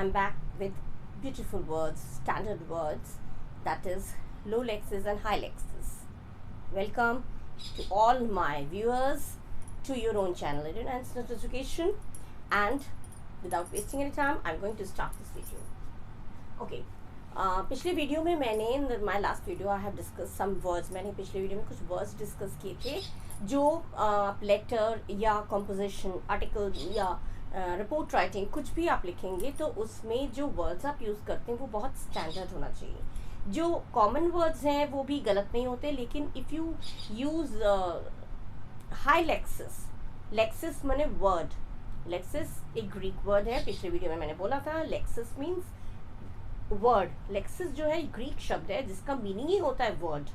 I'm back with beautiful words, standard words, that is low Lexis and high Lexis. Welcome to all my viewers to your own channel, Indian Instant Education. And without wasting any time, I'm going to start this video. Okay. पिछले video में मैंने my last video I have discuss some words. मैंने पिछले video में कुछ words discuss किए थे जो आप लेटर या कंपोजिशन आर्टिकल या रिपोर्ट राइटिंग कुछ भी आप लिखेंगे तो उसमें जो वर्ड्स आप यूज़ करते हैं वो बहुत स्टैंडर्ड होना चाहिए. जो कॉमन वर्ड्स हैं वो भी गलत नहीं होते, लेकिन if you use high Lexus, Lexus माने वर्ड. लेक्सिस एक ग्रीक वर्ड है, पिछले वीडियो में मैंने बोला था. Lexus means word. लेक्सिस जो है ग्रीक शब्द है जिसका मीनिंग ही होता है वर्ड.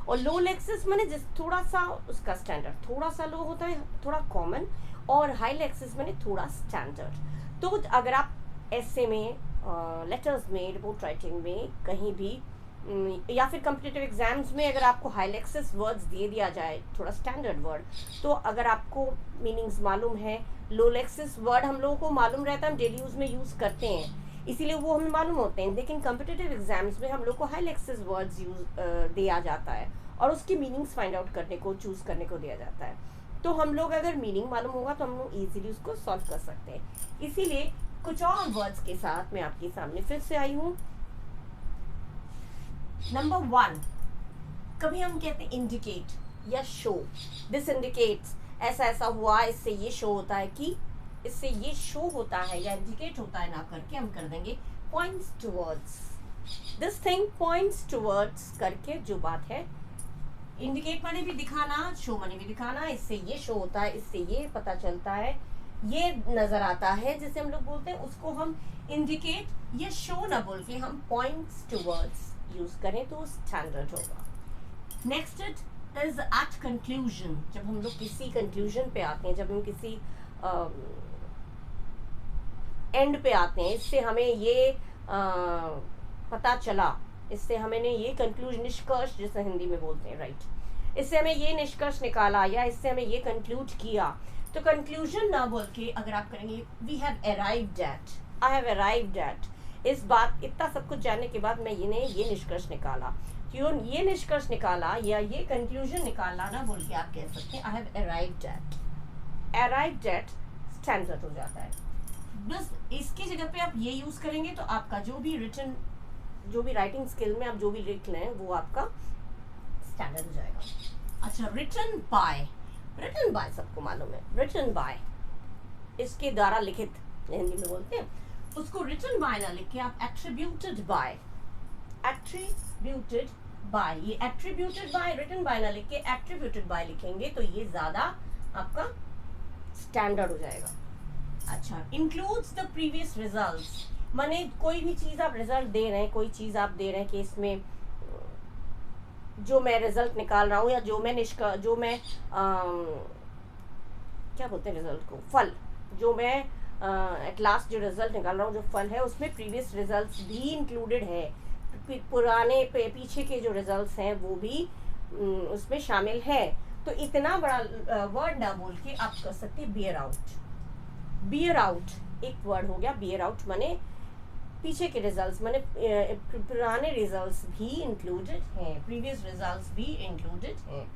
और लो लेक्सिस माने जिस थोड़ा सा उसका स्टैंडर्ड थोड़ा सा लो होता है, थोड़ा कॉमन. और हाई लेक्सिस माने थोड़ा स्टैंडर्ड. तो अगर आप ऐसे में लेटर्स में, रिपोर्ट राइटिंग में, कहीं भी या फिर कॉम्पिटिटिव एग्जाम्स में अगर आपको हाई लेक्सिस वर्ड्स दे दिया जाए, थोड़ा स्टैंडर्ड वर्ड, तो अगर आपको मीनिंग्स मालूम है, लो लेक्सिस वर्ड हम लोगों को मालूम रहता है, हम डेली यूज़ में यूज़ करते हैं, इसीलिए वो हमें मालूम होते हैं. लेकिन कॉम्पिटिटिव एग्जाम्स में हम लोग को हाई लेक्सिस वर्ड्स यूज दिया जाता है और उसकी मीनिंग्स फाइंड आउट करने को, चूज करने को दिया जाता है. तो हम लोग अगर मीनिंग मालूम होगा तो हम लोग ईजिली उसको सॉल्व कर सकते हैं. इसीलिए कुछ और वर्ड्स के साथ मैं आपके सामने फिर से आई हूँ. नंबर 1, कभी हम कहते हैं इंडिकेट या शो. दिस इंडिकेट्स, ऐसा ऐसा हुआ, इससे ये शो होता है कि, इससे ये शो होता है या इंडिकेट होता है, ना करके हम कर देंगे points towards. This thing points towards करके जो बात है, इंडिकेट माने भी दिखाना, शो माने भी दिखाना. इससे ये शो होता है, इससे ये पता चलता है, ये नजर आता है, जिसे हम लोग बोलते हैं, उसको हम इंडिकेट या शो ना बोल के हम पॉइंट्स टुवर्ड्स यूज करें तो स्टैंडर्ड होगा. Next it is at conclusion. जब हम लोग किसी कंक्लूजन पे आते हैं, जब हम किसी एंड पे आते हैं, इससे हमें ये पता चला, इससे हमें ये कंक्लूजन, निष्कर्ष जिसे हिंदी में बोलते हैं, राइट, इससे हमें ये निष्कर्ष निकाला या इससे हमें ये कंक्लूड किया. तो कंक्लूजन ना बोल के अगर आप करेंगे we have arrived at, I have arrived at, इस बात, इतना सब कुछ जानने के बाद मैं ये निष्कर्ष निकाला, क्यों ये निष्कर्ष निकाला या ये कंक्लूजन निकाला ना बोल के आप कह सकते हैं आई have arrived eight. Arrived at standard हो जाता है. बस इसकी जगह पे आप ये यूज करेंगे तो आपका जो भी रिटन, जो भी राइटिंग स्किल में आप जो भी लिख लें वो आपका स्टैंडर्ड हो जाएगा. अच्छा, रिटन बाय. रिटन बाय सबको मालूम है, रिटन बाय इसके द्वारा लिखित हिंदी में बोलते हैं, उसको रिटन बाय ना लिख के आप एट्रीब्यूटेड बाय, एट्रीब्यूटेड बाय, ये एट्रीब्यूटेड बाय, रिटन बाय ना लिख के एट्रीब्यूटेड बाय लिखेंगे तो ये ज्यादा आपका स्टैंडर्ड हो जाएगा. अच्छा, इंक्लूड्स द प्रीवियस रिजल्ट्स, माने कोई भी चीज़ आप रिजल्ट दे रहे हैं, कोई चीज़ आप दे रहे हैं कि इसमें जो मैं रिजल्ट निकाल रहा हूँ या जो मैं क्या बोलते हैं रिजल्ट को, फल, जो मैं एट लास्ट जो रिजल्ट निकाल रहा हूँ, जो फल है, उसमें प्रीवियस रिजल्ट्स भी इंक्लूडेड है, पुराने पीछे के जो रिजल्ट्स हैं वो भी उसमें शामिल है. तो इतना बड़ा वर्ड ना बोल के आप कर सकते हैं बियर आउट. बियर आउट एक वर्ड हो गया. बियर आउट माने पीछे के रिजल्ट्स, माने पुराने रिजल्ट्स भी इंक्लूडेड हैं, प्रीवियस रिजल्ट्स भी इंक्लूडेड हैं.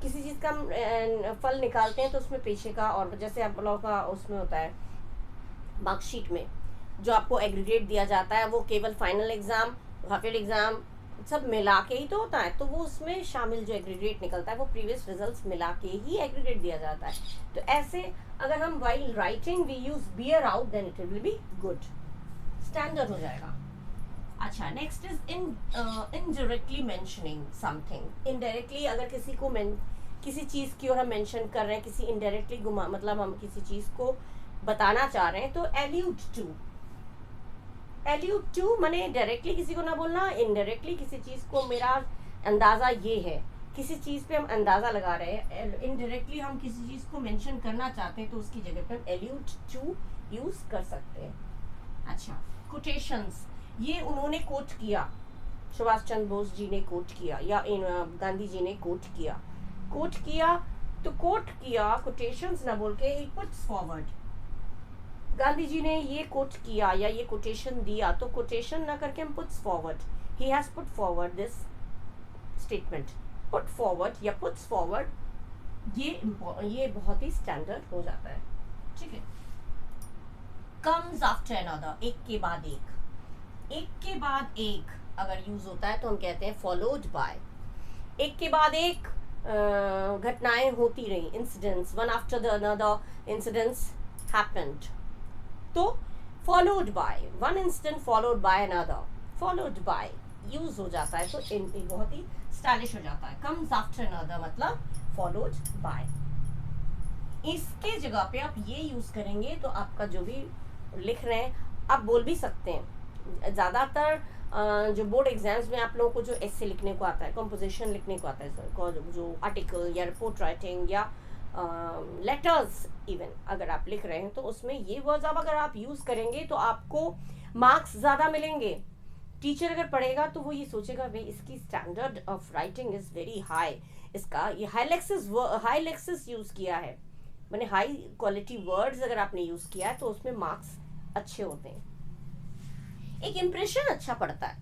किसी चीज़ का फल निकालते हैं तो उसमें पीछे का, और जैसे आप लोगों का उसमें होता है मार्कशीट में जो आपको एग्रीगेट दिया जाता है, वो केवल final exam, half year exam सब मिला के ही तो होता है, तो वो उसमें शामिल जो एग्रीगेट निकलता है वो प्रीवियस रिजल्ट्स मिला के ही एग्रीगेट दिया जाता है. तो ऐसे अगर हम while writing we use bear out then it will be good, standard हो जाएगा. अच्छा, next is indirectly mentioning something. Indirectly अगर किसी को किसी चीज़ की और हम मेंशन कर रहे हैं, किसी इनडायरेक्टली मतलब हम किसी चीज़ को बताना चाह रहे हैं, तो एल्यूड टू. एल्यूड टू माने डायरेक्टली किसी को ना बोलना, इनडायरेक्टली किसी चीज़ को, मेरा अंदाज़ा ये है, किसी चीज़ पे हम अंदाज़ा लगा रहे हैं, इनडायरेक्टली हम किसी चीज़ को मेंशन करना चाहते हैं तो उसकी जगह पे हम एल्यूड टू यूज़ कर सकते हैं. अच्छा, कोटेशंस, ये उन्होंने कोट किया, सुभाष चंद्र बोस जी ने कोट किया या गांधी जी ने कोट किया. कोट किया तो कोट किया, कोटेशंस ना बोल के he puts forward. Gandhi ji ने ये कोट किया या ये कोटेशन दिया, तो कोटेशन ना करके हम puts forward, he has put forward this statement, put forward या पुट्स फॉरवर्ड, ये बहुत ही स्टैंडर्ड हो जाता है, ठीक है। कम्स आफ्टर अनदर, एक के बाद एक, एक के बाद एक अगर यूज होता है तो हम कहते हैं फॉलोड बाय। एक के बाद एक घटनाएं होती रही, incidents, one after the another incidents happened, तो followed by, one incident followed by another, followed by use हो जाता है तो इन बहुत ही स्टाइलिश हो जाता है। कम्स आफ्टर अनदर मतलब फॉलोड बाय। इसके जगह पे आप ये यूज करेंगे तो आपका जो भी लिख रहे हैं आप बोल भी सकते हैं। ज़्यादातर जो बोर्ड एग्जाम्स में आप लोगों को जो एस्से लिखने को आता है, कंपोजिशन लिखने को आता है, जो आर्टिकल या रिपोर्ट राइटिंग या लेटर्स इवन अगर आप लिख रहे हैं तो उसमें ये वर्ड्स अब अगर आप यूज़ करेंगे तो आपको मार्क्स ज़्यादा मिलेंगे। टीचर अगर पढ़ेगा तो वो ये सोचेगा भाई इसकी standard of writing is very high, इसका ये हाई लेक्सिस यूज़ किया है, मैंने हाई क्वालिटी वर्ड्स अगर आपने यूज़ किया है तो उसमें मार्क्स अच्छे होते हैं। एक इम्प्रेशन अच्छा पड़ता है,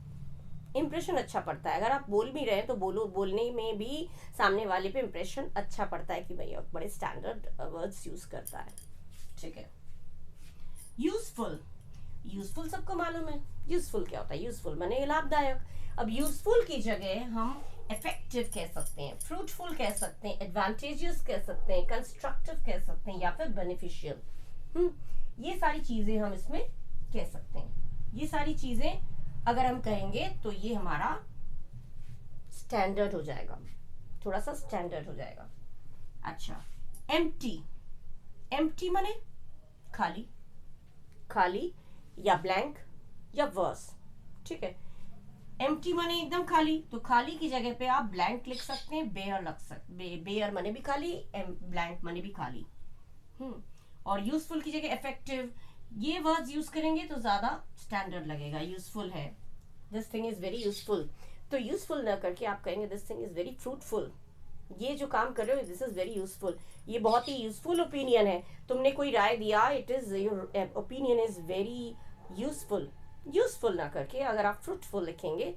इम्प्रेशन अच्छा पड़ता है। अगर आप बोल भी रहे हैं तो बोलने में भी सामने वाले पे इम्प्रेशन अच्छा पड़ता है कि भैया बड़े स्टैंडर्ड वर्ड्स यूज करता है, ठीक है। यूजफुल, यूजफुल सबको मालूम है यूजफुल क्या होता है। यूजफुल माने लाभदायक। अब यूजफुल की जगह हम इफेक्टिव कह सकते हैं, फ्रूटफुल कह सकते हैं, एडवांटेजियस कह सकते हैं, कंस्ट्रक्टिव कह सकते हैं या फिर बेनिफिशियल। ये सारी चीजें हम इसमें कह सकते हैं। ये सारी चीजें अगर हम कहेंगे तो ये हमारा स्टैंडर्ड हो जाएगा, थोड़ा सा स्टैंडर्ड हो जाएगा। अच्छा, एम्प्टी, एम्प्टी माने खाली, खाली या ब्लैंक या वर्स, ठीक है। एम्प्टी माने एकदम खाली, तो खाली की जगह पे आप ब्लैंक लिख सकते हैं, बेयर लग सकते, बेयर माने भी खाली, ब्लैंक माने भी खाली। और यूजफुल की जगह इफेक्टिव, ये वर्ड्स यूज करेंगे तो ज्यादा स्टैंडर्ड लगेगा। यूजफुल है, this thing is very useful, तो यूजफुल ना करके आप कहेंगे this thing is very fruitful, ये जो काम कर रहे हो दिस इज वेरी यूजफुल, ये बहुत ही यूजफुल ओपिनियन है, तुमने कोई राय दिया, it is your opinion is very useful. Useful ना करके अगर आप फ्रूटफुल लिखेंगे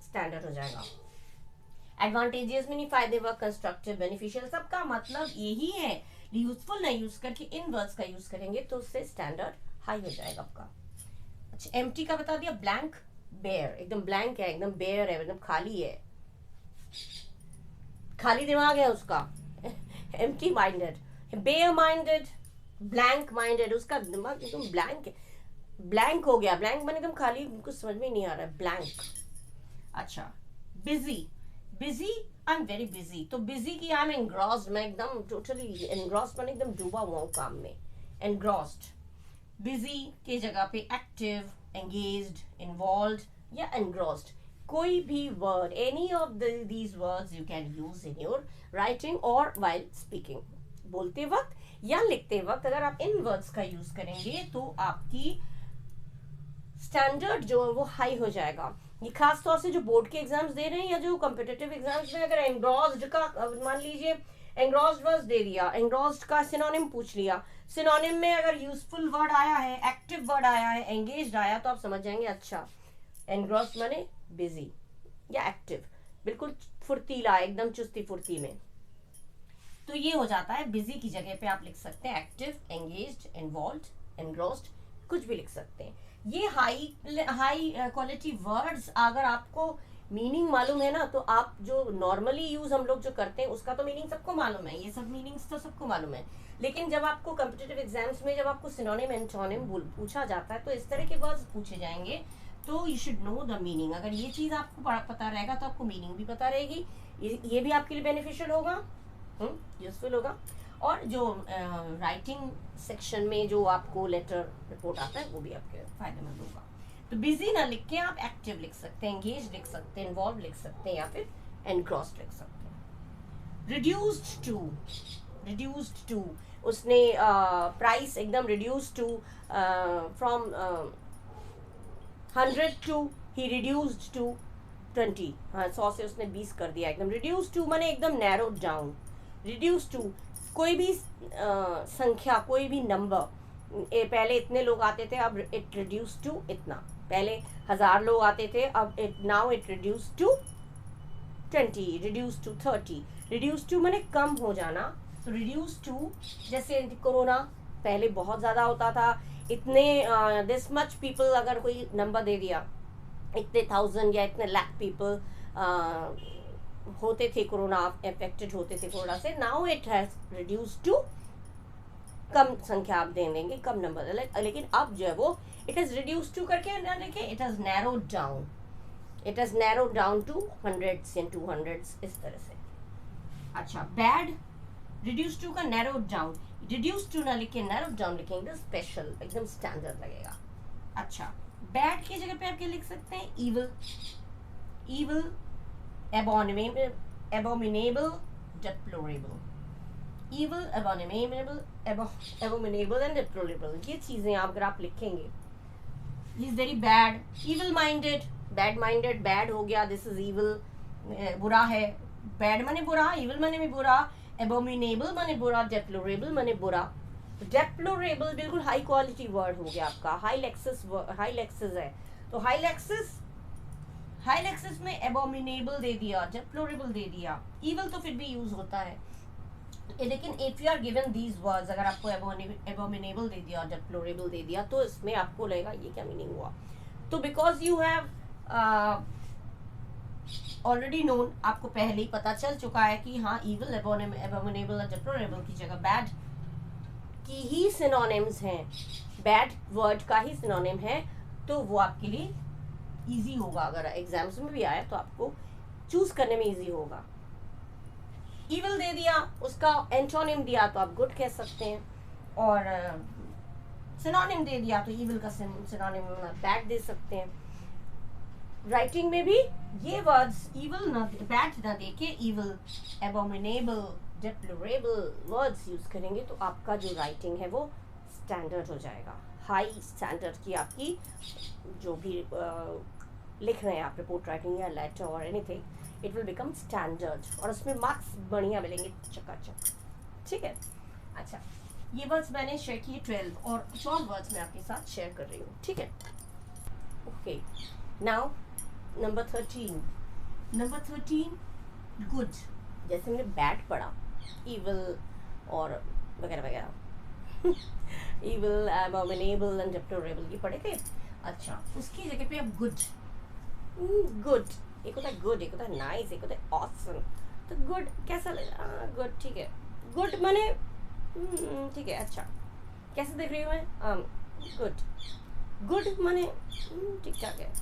स्टैंडर्ड हो जाएगा। एडवांटेजेस में नहीं, फायदे व कंस्ट्रक्टिव बेनिफिशियल सबका मतलब यही है। यूजफुल ना यूज करके इन वर्ड्स का यूज करेंगे तो उससे स्टैंडर्ड हाई हो जाएगा आपका। अच्छा, एम्प्टी का बता दिया, ब्लैंक, बेयर, एकदम ब्लैंक है, एकदम बेयर है, एकदम खाली है, खाली दिमाग है उसका। Empty minded, bare minded, blank minded, उसका दिमाग एकदम ब्लैंक है, ब्लैंक हो गया, ब्लैंक मैंने एकदम खाली, कुछ समझ में नहीं आ रहा है, ब्लैंक। अच्छा, busy, busy, I am very busy, तो बिजी की आई एम एनग्रॉस्ड, मैं एकदम टोटली एनग्रॉस्ड, मैंने एकदम डूबा हुआ हूँ काम में, एनग्रॉस्ड। बिजी के जगह पे एक्टिव, एंगेज्ड, इन्वॉल्व या एनग्रॉस्ड, कोई भी word, any of these words you can use in your writing और वाइल स्पीकिंग, बोलते वक्त या लिखते वक्त अगर आप इन वर्ड्स का यूज करेंगे तो आपकी स्टैंडर्ड जो है वो हाई हो जाएगा। ये खास तौर से जो बोर्ड के एग्जाम्स दे रहे हैं या जो कॉम्पिटिटिव एग्जाम्स में अगर एंग्रॉस्ड का मान लीजिए एंग्रॉस्ड वर्ड दे दिया, एंग्रॉस्ड का सिनोनिम पूछ लिया, सिनोनिम में अगर यूजफुल वर्ड आया है, एक्टिव वर्ड आया है, एंगेज्ड आया, तो आप समझ जाएंगे अच्छा एनग्रॉस्ड माने बिजी या एक्टिव, बिल्कुल फुर्तीला, एकदम चुस्ती फुर्ती में, तो ये हो जाता है। बिजी की जगह पे आप लिख सकते हैं एक्टिव, एंगेज्ड, इन्वॉल्व्ड, एनग्रॉस्ड, कुछ भी लिख सकते हैं। ये हाई क्वालिटी वर्ड्स अगर आपको मीनिंग मालूम है ना, तो आप जो नॉर्मली यूज हम लोग जो करते हैं उसका तो मीनिंग सबको मालूम है, ये सब मीनिंग्स तो सबको मालूम है, लेकिन जब आपको कॉम्पिटिटिव एग्जाम्स में जब आपको सिनोनिम एंटोनिम पूछा जाता है तो इस तरह के वर्ड्स पूछे जाएंगे, तो you should know the meaning. अगर ये चीज आपको पता रहेगा तो आपको मीनिंग भी पता रहेगी, ये भी आपके लिए बेनिफिशियल होगा, यूजफुल होगा। और जो राइटिंग सेक्शन में जो आपको लेटर रिपोर्ट आता है वो भी आपके फायदेमंद होगा। तो बिजी ना लिख के आप एक्टिव लिख सकते हैं, एंगेज लिख सकते हैं, इन्वॉल्व लिख सकते हैं या फिर एनग्रॉस्ड लिख सकते हैं। रिड्यूस्ड टू, रिड्यूस्ड टू, उसने प्राइस एकदम रिड्यूस्ड टू फ्रॉम 100 टू ही रिड्यूस्ड टू 20, हाँ 100 से उसने 20 कर दिया, एकदम रिड्यूस टू माने एकदम नैरोड डाउन। रिड्यूस टू कोई भी संख्या, कोई भी नंबर पहले इतने लोग आते थे, अब इट रिड्यूस टू इतना। पहले 1000 लोग आते थे, अब now it reduce to 20, reduce to 30। Reduce to माने कम हो जाना, तो रिड्यूस टू जैसे कोरोना पहले बहुत ज़्यादा होता था, इतने दिस मच पीपल, अगर कोई नंबर दे दिया इतने 1000 या इतने लाख पीपल होते थे कोरोना, अफेक्टेड होते थे कोरोना से। Now it has reduce to, कम संख्या आप दे देंगे, कम नंबर, लेकिन अब जो है वो इट हैज रिड्यूस टू करके ना देखिए, it has narrowed down, it has narrowed down to hundreds and 200s, इस तरह से। अच्छा, बैड, रिड्यूस टू का नैरोड डाउन, रिड्यूस टू ना लिखे नैरोड डाउन लिखेंगे, स्पेशल एकदम स्टैंडर्ड लगेगा। अच्छा, बैड की जगह पे आप क्या लिख सकते हैं, evil, evil, abominable, abominable, deplorable, evil, abominable, abominable and deplorable, ये चीजें आप अगर आप लिखेंगे, he is very bad, evil minded, bad minded, bad हो गया, this is evil, बुरा है, bad माने बुरा, evil माने भी बुरा, abominable माने बुरा, deplorable माने बुरा। deplorable बिल्कुल हाई क्वालिटी वर्ड हो गया आपका, हाई लेक्सिस है, तो हाई लेक्सिस में एबोमिनेबल दे दिया, डेप्लोरेबल दे दिया, ईवल तो फिर भी यूज होता है, लेकिन if you are given these words, अगर आपको एबोमिनेबल दे दिया, डेप्लोरेबल दे दिया, तो इसमें आपको लगेगा ये क्या मीनिंग हुआ। तो because you have already known, आपको पहले ही पता चल चुका है कि हाँ, ईवल, एबोमिनेबल और डेप्लोरेबल की जगह बैड की ही सिनोनिम्स हैं, बैड वर्ड का ही सिनोनिम है, तो वो आपके लिए इजी होगा, अगर एग्जाम्स में भी आए तो आपको चूज करने में इजी होगा। इविल दे दिया, उसका एंटोनिम दिया तो आप गुड कह सकते हैं, और सिनोनिम दे दिया तो इविल का सिनोनिम बैड दे सकते हैं। राइटिंग में भी ये वर्ड्स इविल ना, बैड ना देके evil, abominable, deplorable words use करेंगे, तो आपका जो राइटिंग है वो स्टैंडर्ड हो जाएगा, हाई स्टैंडर्ड की आपकी जो भी लिख रहे हैं आप, रिपोर्ट राइटिंग या लेटर और anything, it will become standard, और उसमें मार्क्स बढ़िया मिलेंगे, चकाचक। ठीक है, अच्छा, ये वर्ड्स मैंने शेयर किए 12, और कुछ और वर्ड्स मैं आपके साथ शेयर कर रही हूँ। ठीक है, okay, now number 13, number 13 good, जैसे हमने बैड पढ़ा, इविल और वगैरह वगैरह, इविल, एबोमिनेबल एंड डेप्लोरेबल, ये पढ़े थे। अच्छा, उसकी जगह पे अब गुड, गुड, एक होता है गुड, एक होता है नाइस, एक होता है ऑसम, तो गुड कैसा लगा, गुड, ठीक है, गुड माने ठीक है, अच्छा, कैसे देख रही हूँ मैं, गुड, गुड माने ठीक ठाक है,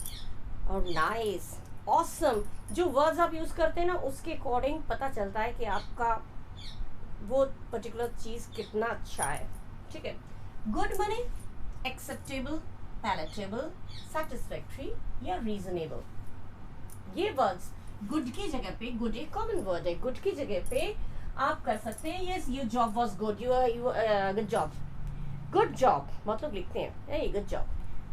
और नाइस, ऑसम, जो वर्ड्स आप यूज करते हैं ना, उसके अकॉर्डिंग पता चलता है कि आपका वो पर्टिकुलर चीज कितना अच्छा है। ठीक है, गुड माने एक्सेप्टेबल, पैलेटेबल, सैटिस्फैक्टरी या रीजनेबल, ये वर्ड्स गुड की जगह पे, गुड एक कॉमन वर्ड है, गुड की जगह पे आप कर सकते हैं yes, your job was good, you good job, good job मतलब लिखते हैं, hey good job,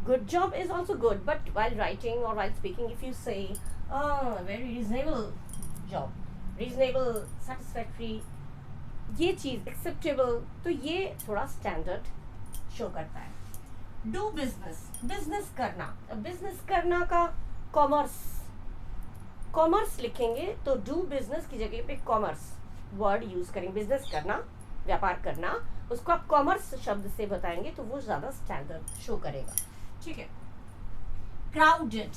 good job is also good, but while writing or while speaking if you say very reasonable job, reasonable, satisfactory, ये चीज acceptable, तो ये थोड़ा standard show करता है। डू बिजनेस, बिजनेस करना, बिजनेस करना का कॉमर्स, कॉमर्स लिखेंगे तो डू बिजनेस की जगह पे कॉमर्स वर्ड यूज करेंगे, बिजनेस करना, व्यापार करना, उसको आप कॉमर्स शब्द से बताएंगे तो वो ज्यादा स्टैंडर्ड शो करेगा। ठीक है, crowded,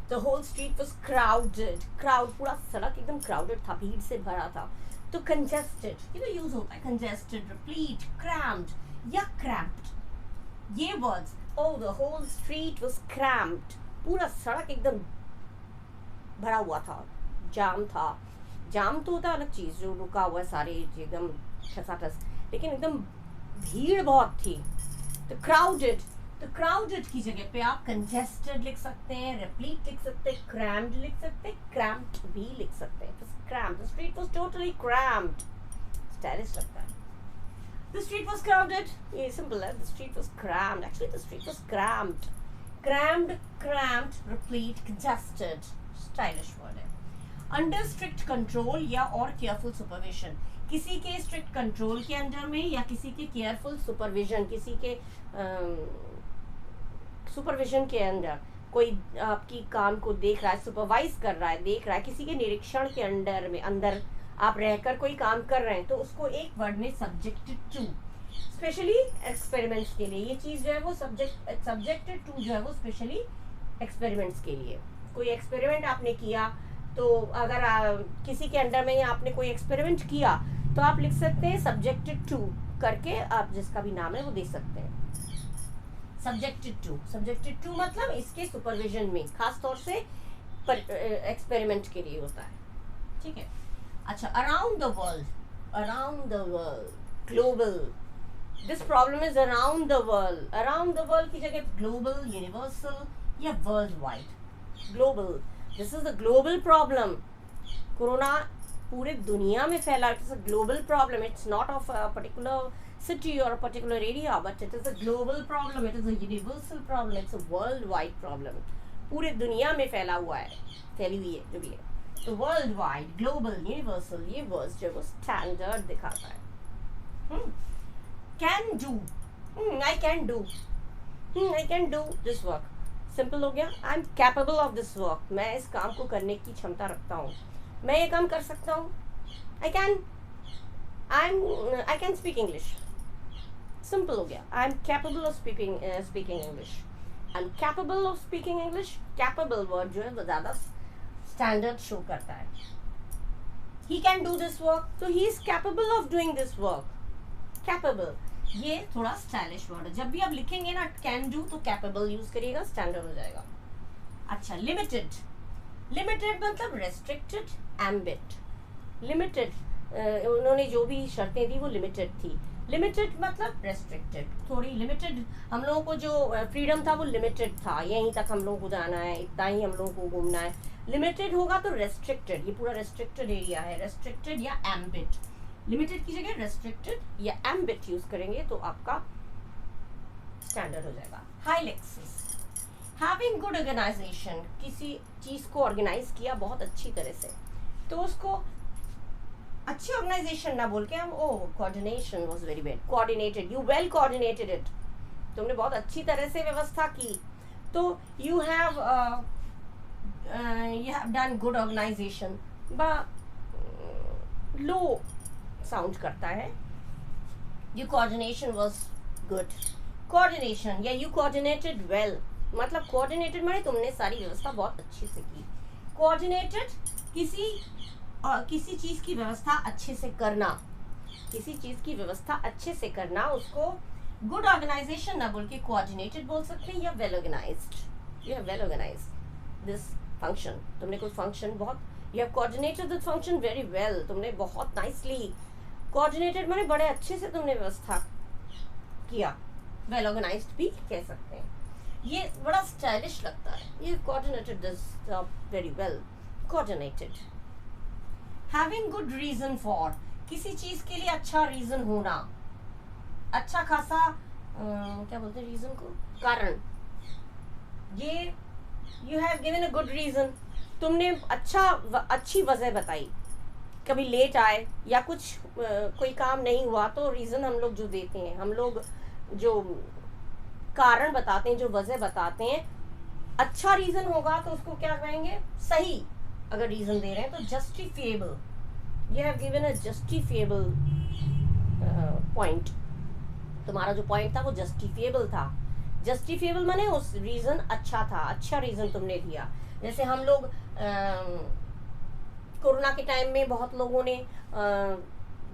the whole street was crowded, crowd पूरा सड़क एकदम क्राउडेड था, भीड़ से भरा था। तो कंजेस्टेड, ये तो यूज होता है, कंजेस्टेड, रिप्लीट, क्रैम्ड या क्रैम्प्ड, ये words, oh the whole street was cramped, पूरा सड़क एकदम भरा हुआ था, जाम था, जाम तो होता है अलग चीज, जो रुका हुआ है सारे एकदम ठसाठस, लेकिन एकदम भीड़ बहुत थी। तो क्राउडेड, तो क्राउडेड की जगह पे आप कंजेस्टेड लिख सकते हैं, रिप्लीट लिख सकते हैं, क्रैम्ड लिख सकते हैं, क्रैम्प्ड भी लिख सकते हैं। Crammed, the street was totally crammed, stylish लगता है। The street was crowded, ये सिंपल है, the street was crammed, actually the street was crammed, cramped, replete, congested, stylish word है। अंडर स्ट्रिक्ट कंट्रोल या और केयरफुल सुपरविजन, किसी के strict control के अंडर में या किसी के केयरफुल सुपरविजन, किसी के सुपरविजन के अंदर कोई आपकी काम को देख रहा है, सुपरवाइज कर रहा है, देख रहा है, किसी के निरीक्षण के अंदर आप रहकर कोई काम कर रहे हैं, तो उसको एक वर्ड में सब्जेक्टेड टू, स्पेशली एक्सपेरिमेंट्स के लिए ये चीज़ जो है वो सब्जेक्टेड टू जो है वो स्पेशली एक्सपेरिमेंट्स के लिए। कोई एक्सपेरिमेंट आपने किया, तो अगर किसी के अंडर में आपने कोई एक्सपेरिमेंट किया तो आप लिख सकते हैं सब्जेक्टेड टू करके, आप जिसका भी नाम है वो दे सकते हैं। सब्जेक्टेड टू मतलब इसके सुपरविजन में, खास तौर से एक्सपेरिमेंट के लिए होता है, ठीक है। अच्छा, around the world, global, this problem is around the world की जगह ग्लोबल, यूनिवर्सल या world wide. Global, this is a global problem. Corona पूरे दुनिया में फैला, it is a global problem, it's not of a particular city or a particular area, but it is a global problem, it is a universal problem, it's a worldwide problem, पूरे दुनिया में फैला हुआ है, फैली हुई है जो भी है। तो वर्ल्ड वाइड, ग्लोबल, यूनिवर्सल, ये वर्ड्स जो वो स्टैंडर्ड दिखाता है। Can do, I can do this work, simple हो गया। I am capable of this work, मैं इस काम को करने की क्षमता रखता हूँ, मैं ये काम कर सकता हूँ। I can speak English, simple हो गया। I am capable of speaking English, I am capable of speaking English. Capable word जो है वो ज़्यादा स्टैंडर्ड शो करता है। He can do this work, तो he is capable of doing this work. Capable ये थोड़ा स्टाइलिश वर्ड है, जब भी आप लिखेंगे ना कैन डू तो कैपेबल यूज करिएगा, स्टैंडर्ड हो जाएगा। अच्छा, लिमिटेड मतलब रेस्ट्रिक्टेड, एम्बिट। लिमिटेड, उन्होंने जो भी शर्तें दी वो लिमिटेड थी। लिमिटेड मतलब रेस्ट्रिक्टेड, थोड़ी लिमिटेड, हम लोगों को जो फ्रीडम था वो लिमिटेड था, यहीं तक हम लोगों को जाना है, इतना ही हम लोगों को घूमना है। लिमिटेड होगा तो रेस्ट्रिक्टेड, ये पूरा रेस्ट्रिक्टेड एरिया है, रेस्ट्रिक्टेड या एम्बिट। लिमिटेड की जगह रेस्ट्रिक्टेड या एम्बिट यूज करेंगे तो आपका स्टैंडर्ड हो जाएगा। High lexis, having good organisation, किसी चीज को ऑर्गेनाइज किया बहुत अच्छी तरह से, तो उसको अच्छी ऑर्गेनाइजेशन ना बोल के हम coordination was very well coordinated, you well coordinated it, तुमने बहुत अच्छी तरह से व्यवस्था की, तो you have done good organisation. Low sound करता है, you coordination was good. Coordination या यू कोऑर्डिनेटेड वेल, मतलब कोऑर्डिनेटेड माने तुमने सारी व्यवस्था बहुत अच्छे से की। कोऑर्डिनेटेड किसी चीज की व्यवस्था अच्छे से करना, किसी चीज की व्यवस्था अच्छे से करना, उसको गुड ऑर्गेनाइजेशन ना बोल के कोऑर्डिनेटेड बोल सकते हैं या well organised. You have well organised this function, तुमने कोई फंक्शन बहुत, you have coordinated this function very well, तुमने बहुत नाइसली कोऑर्डिनेटेड माने बड़े अच्छे से तुमने व्यवस्था किया, वेल ऑर्गेनाइज्ड भी कह सकते हैं। ये बड़ा स्टाइलिश लगता है, ये coordinated this very well, coordinated. Having good reason for, किसी चीज के लिए अच्छा रीजन होना, अच्छा खासा क्या बोलते हैं रीजन को, कारण। ये you have given a good reason, तुमने अच्छी वजह बताई, कभी लेट आए या कुछ कोई काम नहीं हुआ तो रीजन हम लोग जो देते हैं, हम लोग जो कारण बताते हैं, जो वजह बताते हैं, अच्छा रीजन होगा तो उसको क्या कहेंगे, सही। अगर रीजन दे रहे हैं तो justifiable, you have given a justifiable point, तुम्हारा जो पॉइंट था वो जस्टिफिएबल था। जस्टिफिएबल माने उस रीजन अच्छा था, अच्छा रीजन तुमने दिया। जैसे हम लोग कोरोना के टाइम में बहुत लोगों ने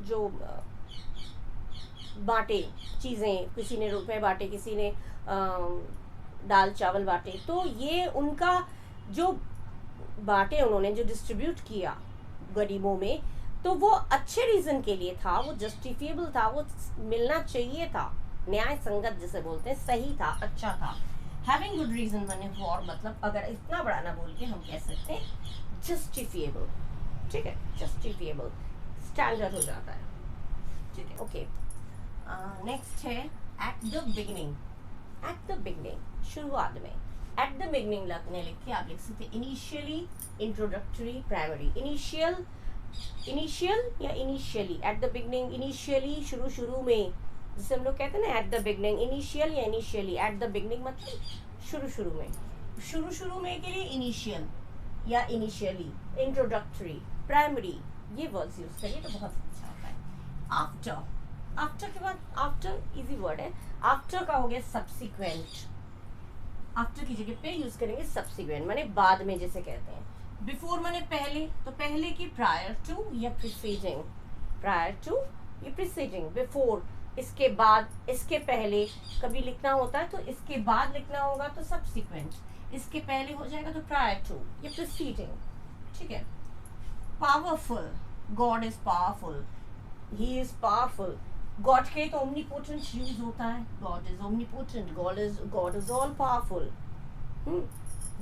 जो बांटे चीज़ें, किसी ने रुपए बांटे, किसी ने दाल चावल बांटे, तो ये उनका जो बांटे उन्होंने जो डिस्ट्रीब्यूट किया गरीबों में, तो वो अच्छे रीज़न के लिए था, वो जस्टिफिएबल था, वो मिलना चाहिए था, न्याय संगत जिसे बोलते हैं, सही था, अच्छा था। हैविंग गुड रीजन माने फॉर, मतलब अगर इतना बड़ा ना बोल के हम कह सकते हैं जस्टिफिएबल, ठीक है, जस्टिफिएबल स्टैंडर्ड हो जाता है, ठीक है। ओके, नेक्स्ट है at the beginning. At the beginning, शुरुआत में, एट द बिगनिंग लगने लिख के आप लिख सकते हैं इनिशियली, इंट्रोडक्टरी, प्राइमरी। इनिशियल या initially, at the beginning, initially शुरू शुरू में, जिसे हम लोग कहते हैं ना एट द बिगनिंग। इनिशियल या इनिशियली, एट द बिगनिंग मतलब शुरू शुरू में। शुरू शुरू में के लिए इनिशियल या इनिशियली, इंट्रोडक्टरी, प्राइमरी, ये वर्ड्स यूज करिए तो बहुत अच्छा होता है। आफ्टर, आफ्टर के बाद, आफ्टर इजी वर्ड है, आफ्टर का हो गया सब्सिक्वेंट। आफ्टर की जगह पे यूज करेंगे सब्सिक्वेंट, माने बाद में जिसे कहते हैं। बिफोर माने पहले, तो पहले की प्रायर टू या प्रीसीडिंग, प्रायर टू या प्रीसीडिंग। बिफोर इसके बाद, इसके पहले कभी लिखना होता है तो इसके बाद लिखना होगा तो सब्सिक्वेंट, इसके पहले हो जाएगा तो प्रायर टू या प्रीसीडिंग, ठीक है। Powerful, God is powerful, he is powerful. God के तो ओमनीपोटेंट यूज होता है, God is omnipotent, God is all powerful,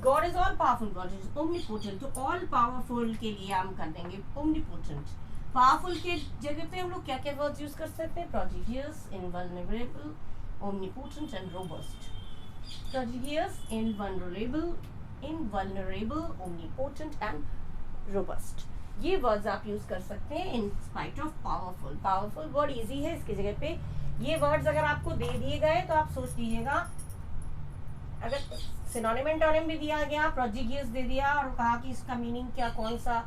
God is all powerful, God is omnipotent. तो ऑल पावरफुल के लिए हम कर देंगे ओमनीपोटेंट। पावरफुल के जगह पे हम लोग क्या क्या वर्ड्स यूज कर सकते हैं? Prodigious, invulnerable, omnipotent and robust. Prodigious, invulnerable, omnipotent and robust, ये वर्ड्स आप यूज कर सकते हैं in spite of powerful. Powerful word easy है, इसकी जगह पे ये वर्ड्स अगर आपको दे दिए गए तो आप सोच लीजिएगा, अगर सिनोनिम एंटोनिम भी दिया गया, प्रोडिजियस दे दिया और कहा कि इसका मीनिंग क्या, कौन सा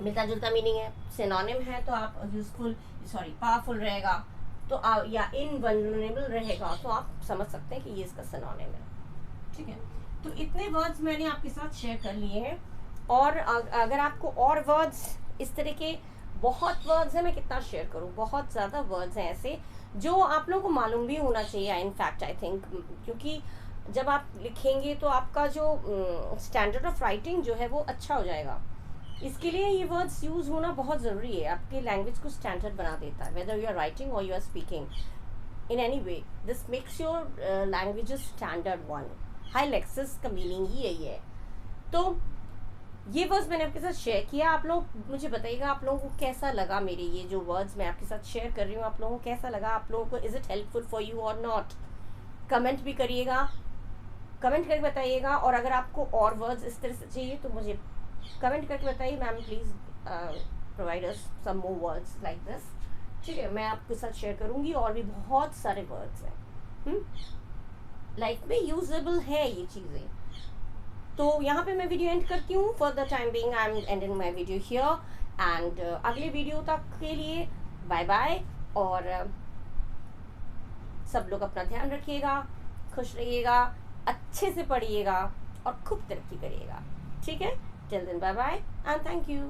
मिलता जुलता मीनिंग है, सिनोनिम है तो आप यूजफुल, सॉरी पावरफुल रहेगा तो या इनवल्नरेबल रहेगा तो आप समझ सकते हैं कि ये इसका सिनोनिम है, ठीक है। तो इतने वर्ड्स मैंने आपके साथ शेयर कर लिए हैं, और अगर आपको और वर्ड्स इस तरह के बहुत वर्ड्स हैं, मैं कितना शेयर करूं, बहुत ज़्यादा वर्ड्स हैं ऐसे जो आप लोगों को मालूम भी होना चाहिए इनफैक्ट आई थिंक, क्योंकि जब आप लिखेंगे तो आपका जो स्टैंडर्ड ऑफ राइटिंग जो है वो अच्छा हो जाएगा। इसके लिए ये वर्ड्स यूज़ होना बहुत ज़रूरी है, आपके लैंग्वेज को स्टैंडर्ड बना देता है, whether you are writing or you are speaking in any way, this makes your language standard one. High lexis का मीनिंग ही यही है। तो ये वर्ड्स मैंने आपके साथ शेयर किया, आप लोग मुझे बताइएगा आप लोगों को कैसा लगा मेरे ये जो वर्ड्स मैं आपके साथ शेयर कर रही हूँ, आप लोगों को कैसा लगा, आप लोगों को is it helpful for you और नॉट। कमेंट भी करिएगा, कमेंट करके बताइएगा, और अगर आपको और वर्ड्स इस तरह से चाहिए तो मुझे कमेंट करके बताइए, ma'am please provide us some more words like this, ठीक है। मैं आपके साथ शेयर करूँगी, और भी बहुत सारे वर्ड्स हैं लाइफ में यूजेबल है ये चीज़ें। तो यहाँ पे मैं वीडियो एंड करती हूँ, for the time being I am ending my video here, and अगले वीडियो तक के लिए बाय बाय, और सब लोग अपना ध्यान रखिएगा, खुश रहिएगा, अच्छे से पढ़िएगा और खूब तरक्की करिएगा, ठीक है। Till then bye bye and thank you.